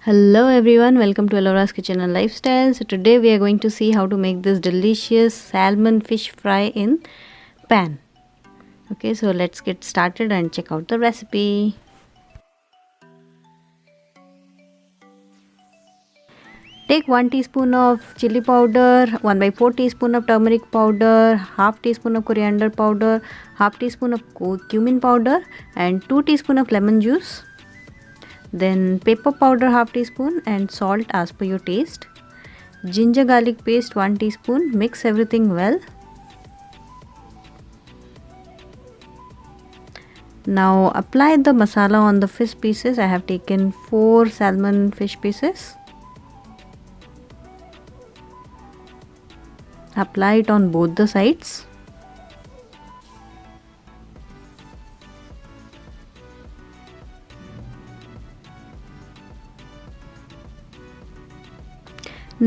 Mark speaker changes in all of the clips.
Speaker 1: Hello everyone, welcome to Elora's Kitchen and Lifestyle. So today we are going to see how to make this delicious salmon fish fry in pan. Okay, so let's get started and check out the recipe. Take 1 teaspoon of chilli powder, 1/4 teaspoon of turmeric powder, half teaspoon of coriander powder, half teaspoon of cumin powder and 2 teaspoon of lemon juice. Then pepper powder half teaspoon and salt as per your taste. Ginger garlic paste 1 teaspoon. Mix everything well. Now apply the masala on the fish pieces. I have taken 4 salmon fish pieces. Apply it on both the sides.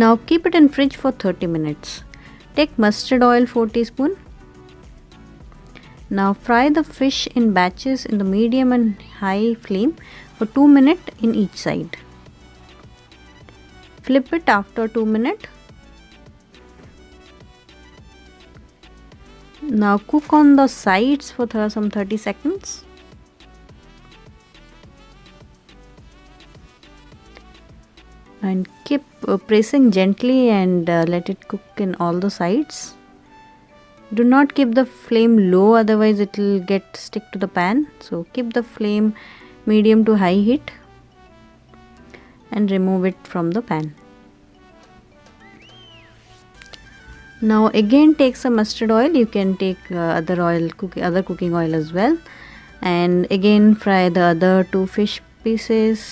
Speaker 1: Now keep it in fridge for 30 minutes. Take mustard oil 4 teaspoon. Now fry the fish in batches in the medium and high flame for 2 minutes in each side. Flip it after 2 minutes. Now cook on the sides for some 30 seconds. And keep pressing gently and let it cook in all the sides. Do not keep the flame low, otherwise it will get stick to the pan. So keep the flame medium to high heat and remove it from the pan. Now again take some mustard oil. You can take other cooking oil as well, and again fry the other 2 fish pieces.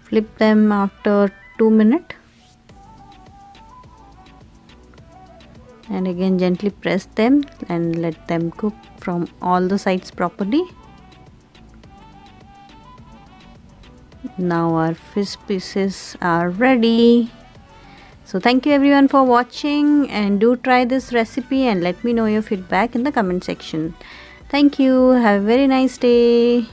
Speaker 1: Flip them after 2 minutes and again gently press them and let them cook from all the sides properly. Now our fish pieces are ready. So thank you everyone for watching, and do try this recipe and let me know your feedback in the comment section. Thank you. Have a very nice day.